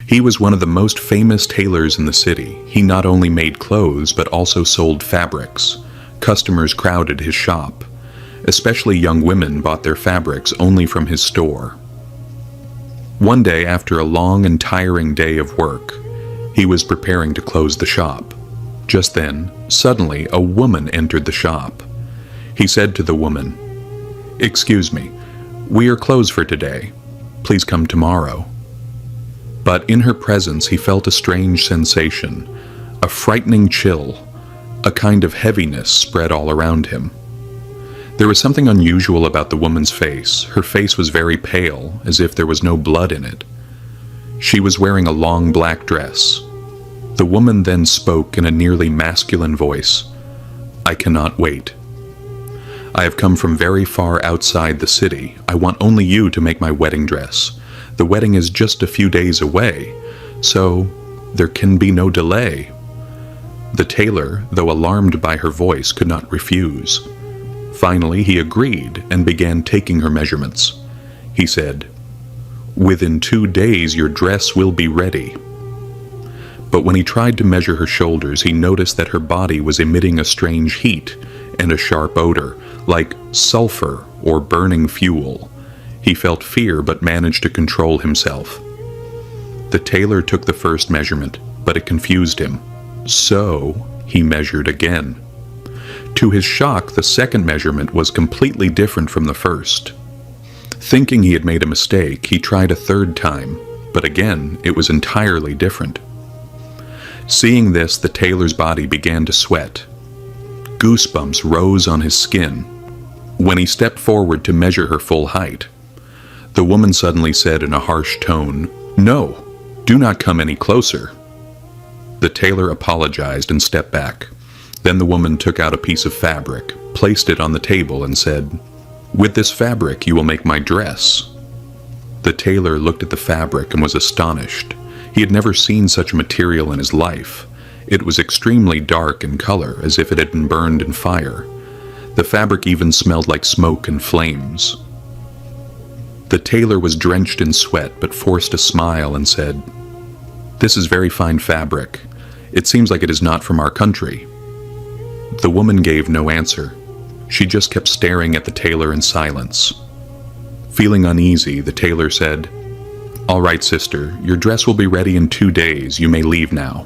He was one of the most famous tailors in the city. He not only made clothes, but also sold fabrics. Customers crowded his shop. Especially young women bought their fabrics only from his store. One day, after a long and tiring day of work, he was preparing to close the shop. Just then, suddenly, a woman entered the shop. He said to the woman, "Excuse me, we are closed for today. Please come tomorrow." But in her presence he felt a strange sensation, a frightening chill, a kind of heaviness spread all around him. There was something unusual about the woman's face. Her face was very pale, as if there was no blood in it. She was wearing a long black dress. The woman then spoke in a nearly masculine voice. "I cannot wait. I have come from very far outside the city. I want only you to make my wedding dress. The wedding is just a few days away, so there can be no delay." The tailor, though alarmed by her voice, could not refuse. Finally, he agreed and began taking her measurements. He said, "Within 2 days your dress will be ready." But when he tried to measure her shoulders, he noticed that her body was emitting a strange heat and a sharp odor, like sulfur or burning fuel. He felt fear but managed to control himself. The tailor took the first measurement, but it confused him. So he measured again. To his shock, the second measurement was completely different from the first. Thinking he had made a mistake, he tried a third time, but again it was entirely different. Seeing this, the tailor's body began to sweat. Goosebumps rose on his skin. When he stepped forward to measure her full height, the woman suddenly said in a harsh tone, "No, do not come any closer." The tailor apologized and stepped back. Then the woman took out a piece of fabric, placed it on the table, and said, "With this fabric you will make my dress." The tailor looked at the fabric and was astonished. He had never seen such material in his life. It was extremely dark in color, as if it had been burned in fire. The fabric even smelled like smoke and flames. The tailor was drenched in sweat, but forced a smile and said, "This is very fine fabric. It seems like it is not from our country." The woman gave no answer. She just kept staring at the tailor in silence. Feeling uneasy, the tailor said, "All right, sister, your dress will be ready in 2 days. You may leave now."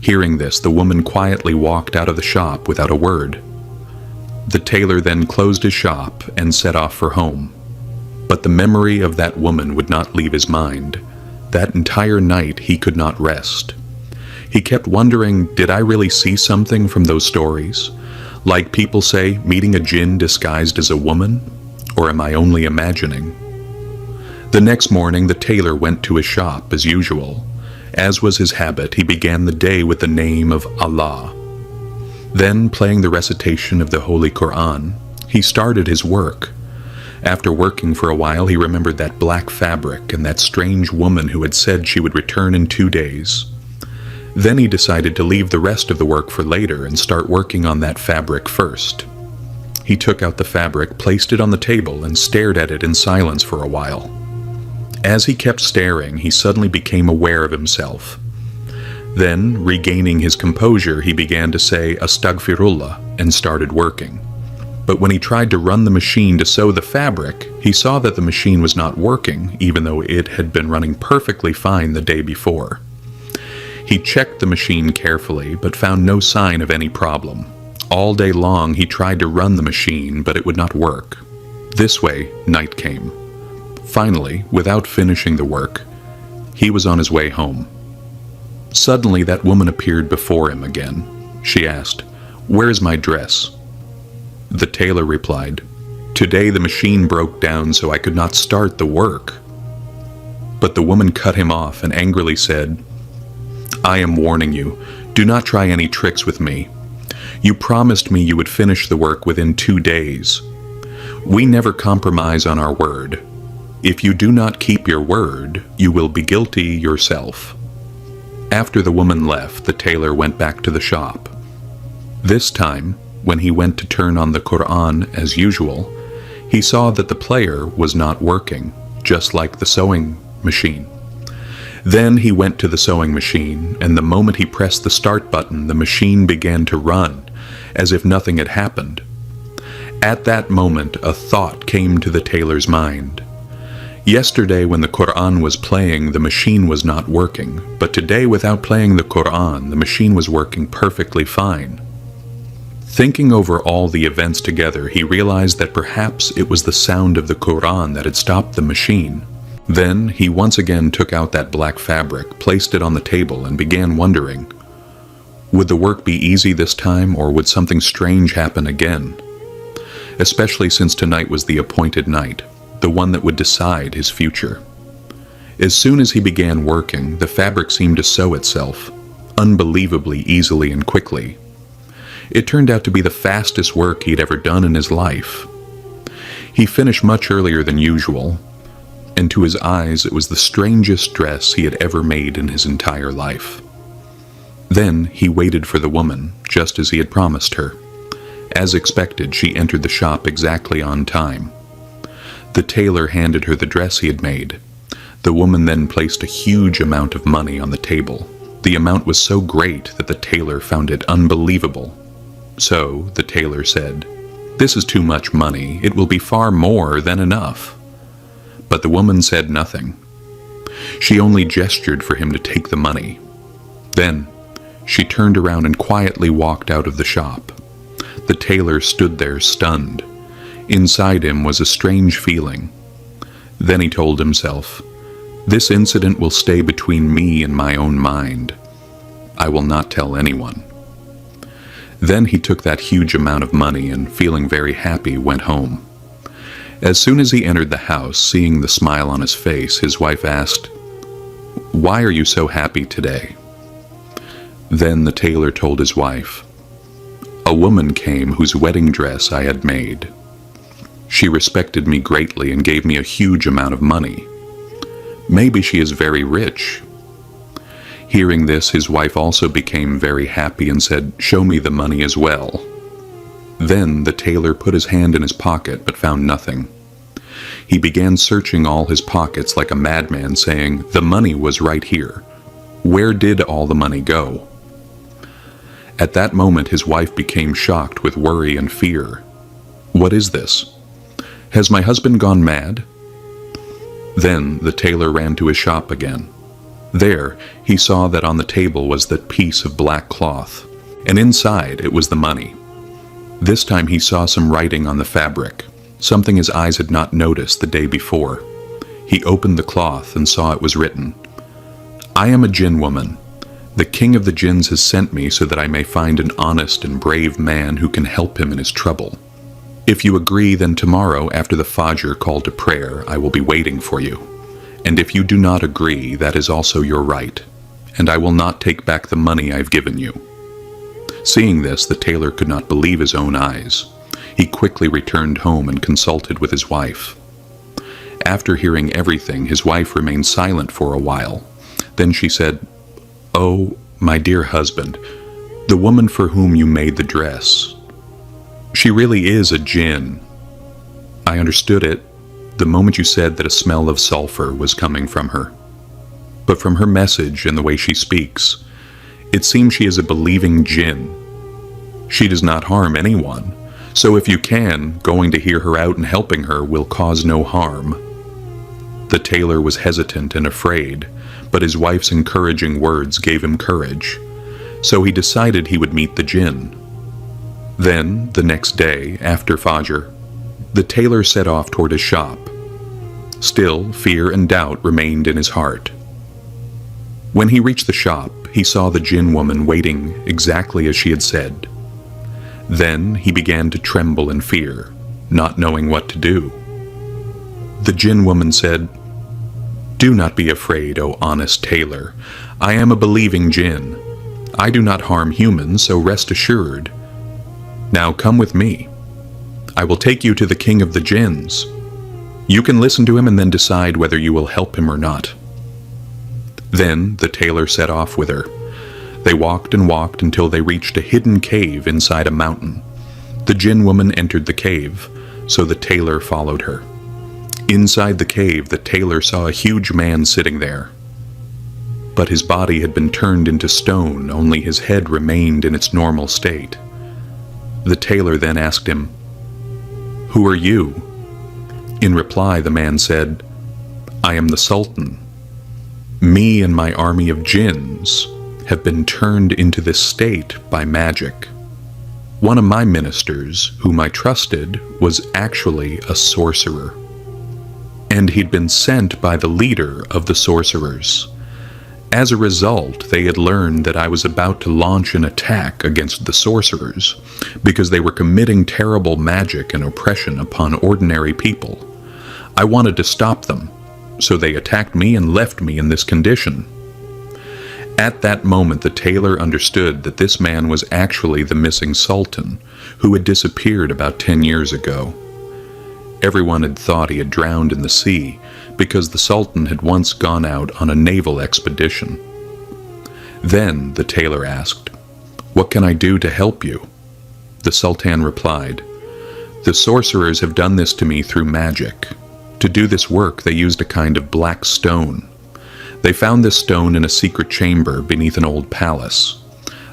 Hearing this, the woman quietly walked out of the shop without a word. The tailor then closed his shop and set off for home. But the memory of that woman would not leave his mind. That entire night he could not rest. He kept wondering, did I really see something from those stories? Like people say, meeting a jinn disguised as a woman? Or am I only imagining? The next morning the tailor went to his shop as usual. As was his habit, he began the day with the name of Allah. Then, playing the recitation of the Holy Quran, he started his work. After working for a while, he remembered that black fabric and that strange woman who had said she would return in 2 days. Then he decided to leave the rest of the work for later and start working on that fabric first. He took out the fabric, placed it on the table, and stared at it in silence for a while. As he kept staring, he suddenly became aware of himself. Then, regaining his composure, he began to say Astaghfirullah and started working. But when he tried to run the machine to sew the fabric, he saw that the machine was not working, even though it had been running perfectly fine the day before. He checked the machine carefully, but found no sign of any problem. All day long he tried to run the machine, but it would not work. This way, night came. Finally, without finishing the work, he was on his way home. Suddenly that woman appeared before him again. She asked, "Where is my dress?" The tailor replied, "Today the machine broke down, so I could not start the work." But the woman cut him off and angrily said, "I am warning you, do not try any tricks with me. You promised me you would finish the work within 2 days. We never compromise on our word. If you do not keep your word, you will be guilty yourself." After the woman left, the tailor went back to the shop. This time, when he went to turn on the Quran as usual, he saw that the player was not working, just like the sewing machine. Then he went to the sewing machine, and the moment he pressed the start button, the machine began to run, as if nothing had happened. At that moment, a thought came to the tailor's mind. Yesterday, when the Quran was playing, the machine was not working, but today, without playing the Quran, the machine was working perfectly fine. Thinking over all the events together, he realized that perhaps it was the sound of the Quran that had stopped the machine. Then he once again took out that black fabric, placed it on the table, and began wondering, would the work be easy this time, or would something strange happen again? Especially since tonight was the appointed night, the one that would decide his future. As soon as he began working, the fabric seemed to sew itself, unbelievably easily and quickly. It turned out to be the fastest work he'd ever done in his life. He finished much earlier than usual, and to his eyes it was the strangest dress he had ever made in his entire life. Then he waited for the woman, just as he had promised her. As expected, she entered the shop exactly on time. The tailor handed her the dress he had made. The woman then placed a huge amount of money on the table. The amount was so great that the tailor found it unbelievable. So the tailor said, "This is too much money. It will be far more than enough." But the woman said nothing. She only gestured for him to take the money. Then she turned around and quietly walked out of the shop. The tailor stood there stunned. Inside him was a strange feeling. Then he told himself, "This incident will stay between me and my own mind. I will not tell anyone." Then he took that huge amount of money and, feeling very happy, went home. As soon as he entered the house, seeing the smile on his face, his wife asked, "Why are you so happy today?" Then the tailor told his wife, "A woman came whose wedding dress I had made. She respected me greatly and gave me a huge amount of money. Maybe she is very rich." Hearing this, his wife also became very happy and said, "Show me the money as well." Then the tailor put his hand in his pocket but found nothing. He began searching all his pockets like a madman, saying, "The money was right here. Where did all the money go?" At that moment his wife became shocked with worry and fear. "What is this? Has my husband gone mad?" Then the tailor ran to his shop again. There he saw that on the table was that piece of black cloth, and inside it was the money. This time he saw some writing on the fabric, something his eyes had not noticed the day before. He opened the cloth and saw it was written, "I am a jinn woman. The king of the jinns has sent me so that I may find an honest and brave man who can help him in his trouble. If you agree, then tomorrow after the Fajr call to prayer, I will be waiting for you. And if you do not agree, that is also your right, and I will not take back the money I've given you." Seeing this, the tailor could not believe his own eyes. He quickly returned home and consulted with his wife. After hearing everything, his wife remained silent for a while. Then she said, "Oh, my dear husband, the woman for whom you made the dress, she really is a jinn. I understood it the moment you said that a smell of sulfur was coming from her. But from her message and the way she speaks, it seems she is a believing jinn. She does not harm anyone, so if you can, going to hear her out and helping her will cause no harm." The tailor was hesitant and afraid, but his wife's encouraging words gave him courage, so he decided he would meet the jinn. Then, the next day, after Fajr, the tailor set off toward his shop. Still, fear and doubt remained in his heart. When he reached the shop, he saw the jinn woman waiting exactly as she had said. Then he began to tremble in fear, not knowing what to do. The jinn woman said, "Do not be afraid, O honest tailor. I am a believing jinn. I do not harm humans, so rest assured. Now come with me. I will take you to the king of the jinns. You can listen to him and then decide whether you will help him or not." Then the tailor set off with her. They walked and walked until they reached a hidden cave inside a mountain. The jinn woman entered the cave, so the tailor followed her. Inside the cave, the tailor saw a huge man sitting there. but his body had been turned into stone, only his head remained in its normal state. The tailor then asked him, "Who are you?" In reply, the man said, "I am the Sultan. Me and my army of jinns have been turned into this state by magic. One of my ministers, whom I trusted, was actually a sorcerer. And he'd been sent by the leader of the sorcerers. As a result, they had learned that I was about to launch an attack against the sorcerers because they were committing terrible magic and oppression upon ordinary people. I wanted to stop them, so they attacked me and left me in this condition." At that moment, the tailor understood that this man was actually the missing sultan, who had disappeared about 10 years ago. Everyone had thought he had drowned in the sea, because the sultan had once gone out on a naval expedition. Then the tailor asked, "What can I do to help you?" The sultan replied, "The sorcerers have done this to me through magic. To do this work, they used a kind of black stone. They found this stone in a secret chamber beneath an old palace.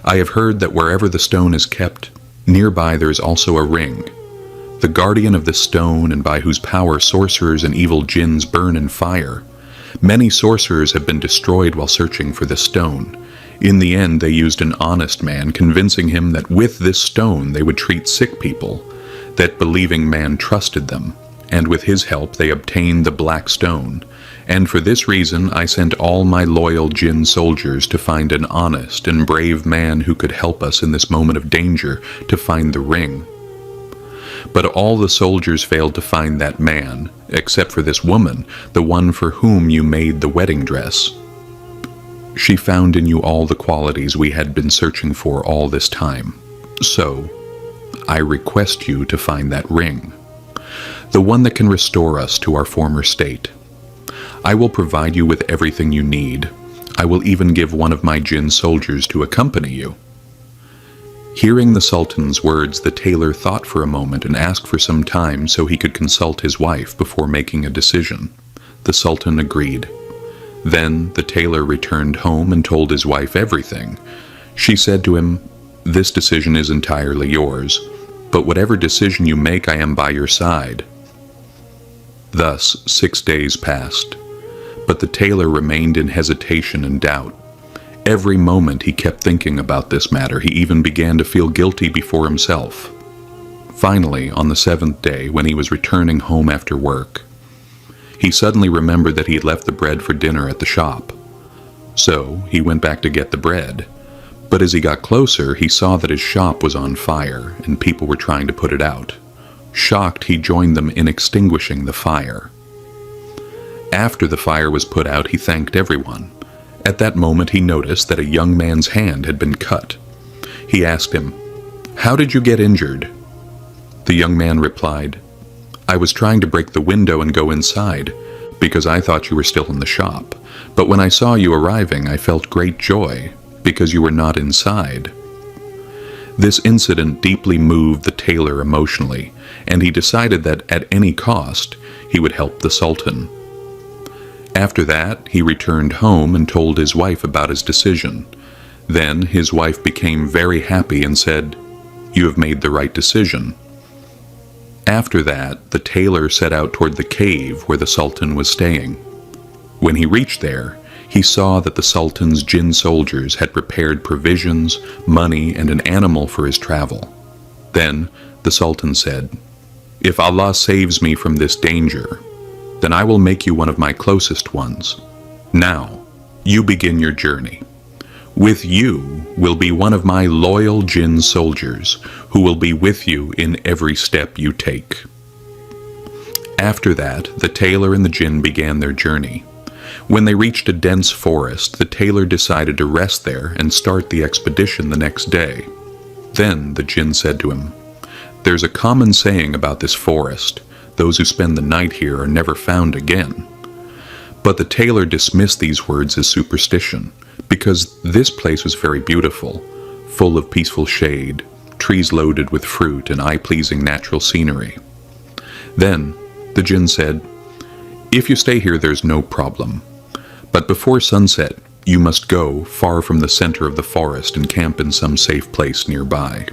I have heard that wherever the stone is kept, nearby there is also a ring. The guardian of this stone, and by whose power sorcerers and evil jinns burn in fire. Many sorcerers have been destroyed while searching for this stone. In the end, they used an honest man, convincing him that with this stone they would treat sick people, that believing man trusted them, and with his help they obtained the black stone. And for this reason I sent all my loyal jinn soldiers to find an honest and brave man who could help us in this moment of danger to find the ring. But all the soldiers failed to find that man, except for this woman, the one for whom you made the wedding dress. She found in you all the qualities we had been searching for all this time. So, I request you to find that ring, the one that can restore us to our former state. I will provide you with everything you need. I will even give one of my jinn soldiers to accompany you." Hearing the sultan's words, the tailor thought for a moment and asked for some time so he could consult his wife before making a decision. The sultan agreed. Then the tailor returned home and told his wife everything. She said to him, "This decision is entirely yours, but whatever decision you make, I am by your side." Thus 6 days passed, but the tailor remained in hesitation and doubt. Every moment he kept thinking about this matter. He even began to feel guilty before himself. Finally, on the 7th day, when he was returning home after work, he suddenly remembered that he had left the bread for dinner at the shop. So he went back to get the bread. But as he got closer, he saw that his shop was on fire and people were trying to put it out. Shocked, he joined them in extinguishing the fire. After the fire was put out, he thanked everyone. At that moment, he noticed that a young man's hand had been cut. He asked him, "How did you get injured?" The young man replied, "I was trying to break the window and go inside, because I thought you were still in the shop. But when I saw you arriving, I felt great joy, because you were not inside." This incident deeply moved the tailor emotionally, and he decided that at any cost, he would help the sultan. After that, he returned home and told his wife about his decision. Then his wife became very happy and said, "You have made the right decision." After that, the tailor set out toward the cave where the sultan was staying. When he reached there, he saw that the sultan's jinn soldiers had prepared provisions, money, and an animal for his travel. Then the sultan said, "If Allah saves me from this danger, then I will make you one of my closest ones. Now, you begin your journey. With you will be one of my loyal jinn soldiers, who will be with you in every step you take." After that, the tailor and the jinn began their journey. When they reached a dense forest, the tailor decided to rest there and start the expedition the next day. Then the jinn said to him, "There's a common saying about this forest. Those who spend the night here are never found again." But the tailor dismissed these words as superstition, because this place was very beautiful, full of peaceful shade, trees loaded with fruit, and eye-pleasing natural scenery. Then the jinn said, "If you stay here, there's no problem. But before sunset, You must go far from the center of the forest and camp in some safe place nearby."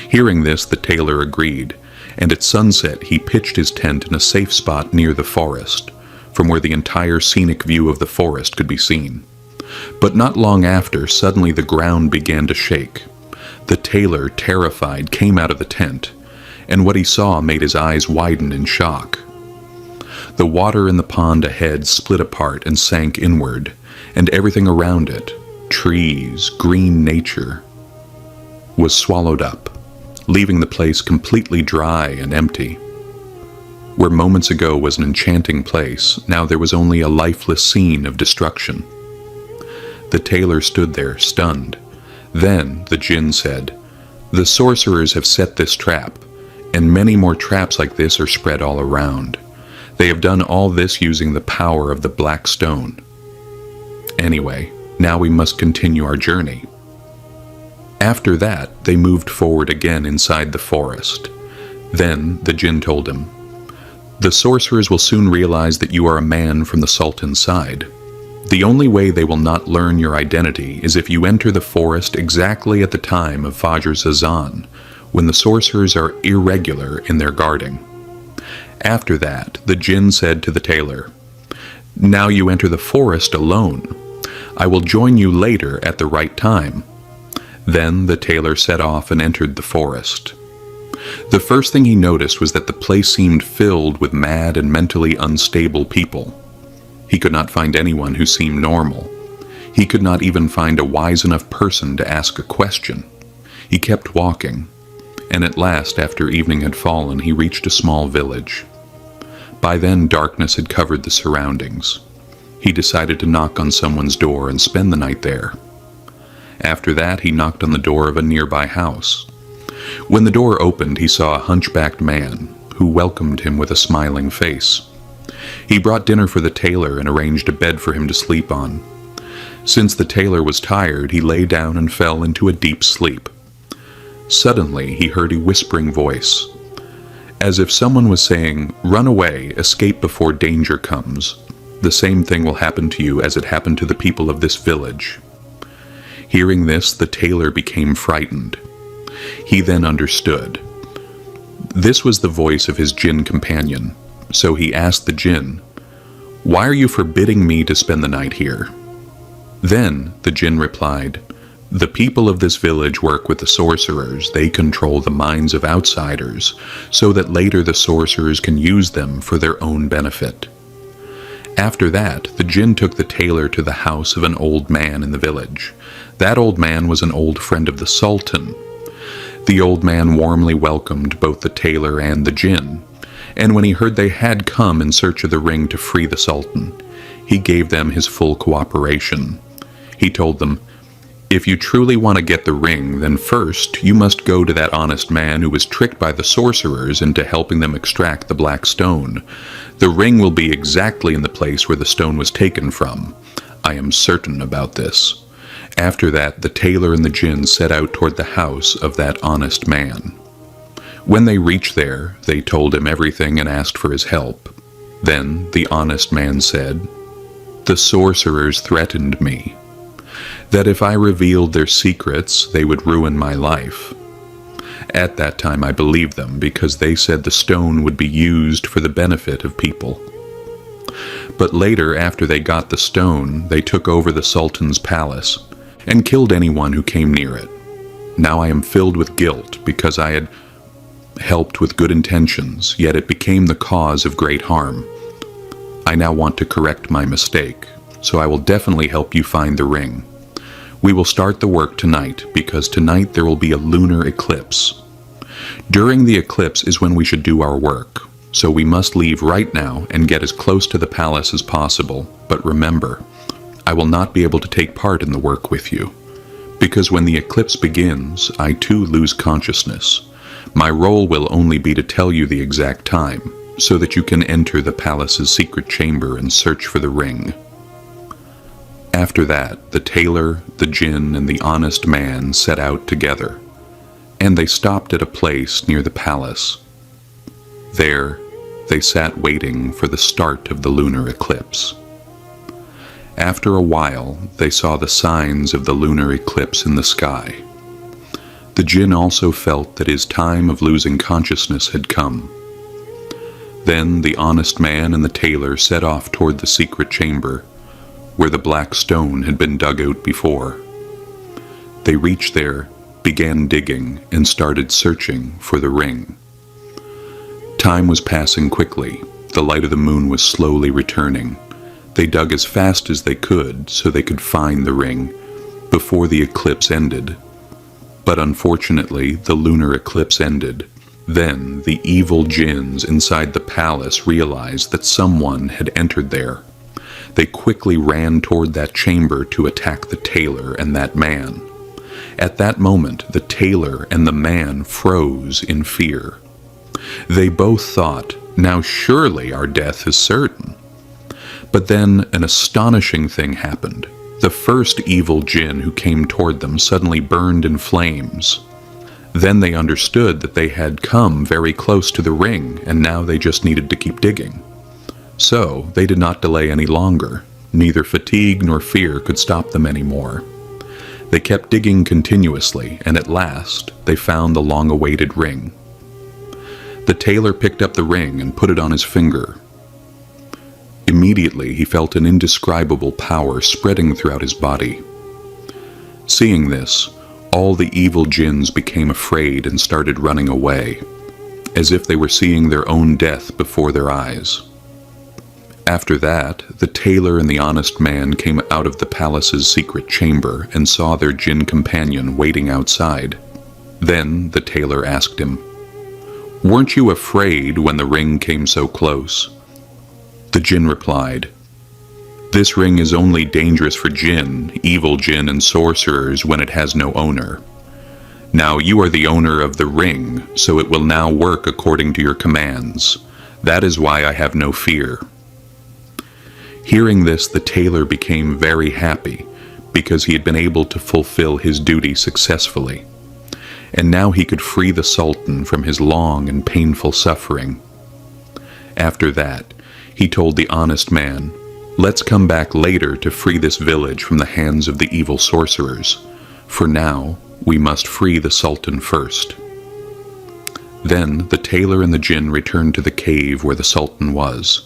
Hearing this, the tailor agreed, and at sunset he pitched his tent in a safe spot near the forest, from where the entire scenic view of the forest could be seen. But not long after, suddenly the ground began to shake. The tailor, terrified, came out of the tent, and what he saw made his eyes widen in shock. The water in the pond ahead split apart and sank inward, and everything around it, trees, green nature, was swallowed up, leaving the place completely dry and empty. Where moments ago was an enchanting place, now there was only a lifeless scene of destruction. The tailor stood there, stunned. Then the jinn said, "The sorcerers have set this trap, and many more traps like this are spread all around. They have done all this using the power of the black stone. Anyway, now we must continue our journey." After that, they moved forward again inside the forest. Then the jinn told him, "The sorcerers will soon realize that you are a man from the Sultan's side. The only way they will not learn your identity is if you enter the forest exactly at the time of Fajr's Azan, when the sorcerers are irregular in their guarding." After that, the jinn said to the tailor, "Now you enter the forest alone. I will join you later at the right time." Then the tailor set off and entered the forest. The first thing he noticed was that the place seemed filled with mad and mentally unstable people. He could not find anyone who seemed normal. He could not even find a wise enough person to ask a question. He kept walking, and at last, after evening had fallen, he reached a small village. By then, darkness had covered the surroundings. He decided to knock on someone's door and spend the night there. After that, he knocked on the door of a nearby house. When the door opened, he saw a hunchbacked man, who welcomed him with a smiling face. He brought dinner for the tailor and arranged a bed for him to sleep on. Since the tailor was tired, he lay down and fell into a deep sleep. Suddenly, he heard a whispering voice, as if someone was saying, "Run away, escape before danger comes. The same thing will happen to you as it happened to the people of this village." Hearing this, the tailor became frightened. He then understood. This was the voice of his jinn companion, so he asked the jinn, "Why are you forbidding me to spend the night here?" Then the jinn replied, "The people of this village work with the sorcerers. They control the minds of outsiders, so that later the sorcerers can use them for their own benefit." After that, the jinn took the tailor to the house of an old man in the village. That old man was an old friend of the Sultan. The old man warmly welcomed both the tailor and the jinn, and when he heard they had come in search of the ring to free the Sultan, he gave them his full cooperation. He told them, "If you truly want to get the ring, then first you must go to that honest man who was tricked by the sorcerers into helping them extract the black stone. The ring will be exactly in the place where the stone was taken from. I am certain about this." After that, the tailor and the jinn set out toward the house of that honest man. When they reached there, they told him everything and asked for his help. Then the honest man said, "The sorcerers threatened me, that if I revealed their secrets, they would ruin my life. At that time I believed them because they said the stone would be used for the benefit of people. But later, after they got the stone, they took over the Sultan's palace and killed anyone who came near it. Now I am filled with guilt because I had helped with good intentions, yet it became the cause of great harm. I now want to correct my mistake, so I will definitely help you find the ring. We will start the work tonight, because tonight there will be a lunar eclipse. During the eclipse is when we should do our work, so we must leave right now and get as close to the palace as possible. But remember, I will not be able to take part in the work with you, because when the eclipse begins, I too lose consciousness. My role will only be to tell you the exact time, so that you can enter the palace's secret chamber and search for the ring." After that, the tailor, the jinn, and the honest man set out together, and they stopped at a place near the palace. There, they sat waiting for the start of the lunar eclipse. After a while, they saw the signs of the lunar eclipse in the sky. The jinn also felt that his time of losing consciousness had come. Then the honest man and the tailor set off toward the secret chamber, where the black stone had been dug out before. They reached there, began digging, and started searching for the ring. Time was passing quickly. The light of the moon was slowly returning. They dug as fast as they could so they could find the ring before the eclipse ended. But unfortunately, the lunar eclipse ended. Then the evil jinns inside the palace realized that someone had entered there. They quickly ran toward that chamber to attack the tailor and that man. At that moment, the tailor and the man froze in fear. They both thought, "Now surely our death is certain." But then an astonishing thing happened. The first evil jinn who came toward them suddenly burned in flames. Then they understood that they had come very close to the ring, and now they just needed to keep digging. So they did not delay any longer. Neither fatigue nor fear could stop them anymore. They kept digging continuously, and at last they found the long-awaited ring. The tailor picked up the ring and put it on his finger. Immediately he felt an indescribable power spreading throughout his body. Seeing this, all the evil jinns became afraid and started running away, as if they were seeing their own death before their eyes. After that, the tailor and the honest man came out of the palace's secret chamber and saw their jinn companion waiting outside. Then the tailor asked him, "Weren't you afraid when the ring came so close?" The jinn replied, "This ring is only dangerous for jinn, evil jinn and sorcerers when it has no owner. Now you are the owner of the ring, so it will now work according to your commands. That is why I have no fear." Hearing this, the tailor became very happy because he had been able to fulfill his duty successfully. And now he could free the Sultan from his long and painful suffering. After that, he told the honest man, "Let's come back later to free this village from the hands of the evil sorcerers. For now, we must free the Sultan first." Then the tailor and the jinn returned to the cave where the Sultan was.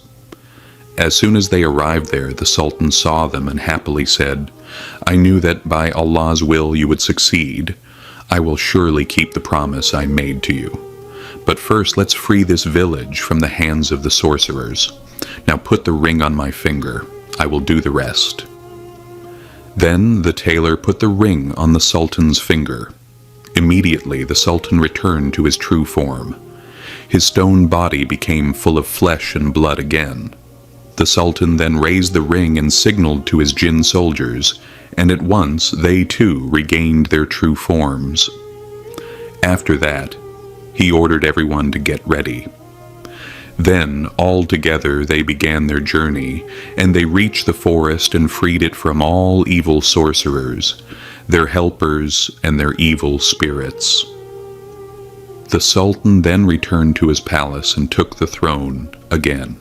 As soon as they arrived there, the Sultan saw them and happily said, "I knew that by Allah's will you would succeed. I will surely keep the promise I made to you. But first let's free this village from the hands of the sorcerers. Now put the ring on my finger. I will do the rest." Then the tailor put the ring on the Sultan's finger. Immediately the Sultan returned to his true form. His stone body became full of flesh and blood again. The Sultan then raised the ring and signaled to his jinn soldiers, and at once they too regained their true forms. After that, he ordered everyone to get ready. Then, all together, they began their journey, and they reached the forest and freed it from all evil sorcerers, their helpers, and their evil spirits. The Sultan then returned to his palace and took the throne again.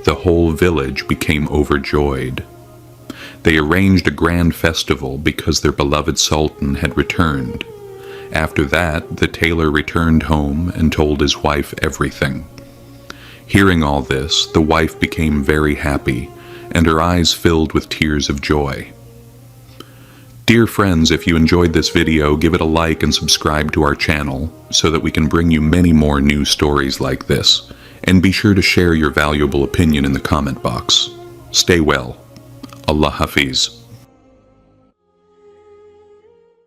The whole village became overjoyed. They arranged a grand festival because their beloved Sultan had returned. After that, the tailor returned home and told his wife everything. Hearing all this, the wife became very happy, and her eyes filled with tears of joy. Dear friends, if you enjoyed this video, give it a like and subscribe to our channel so that we can bring you many more new stories like this. And be sure to share your valuable opinion in the comment box. Stay well. Allah Hafiz.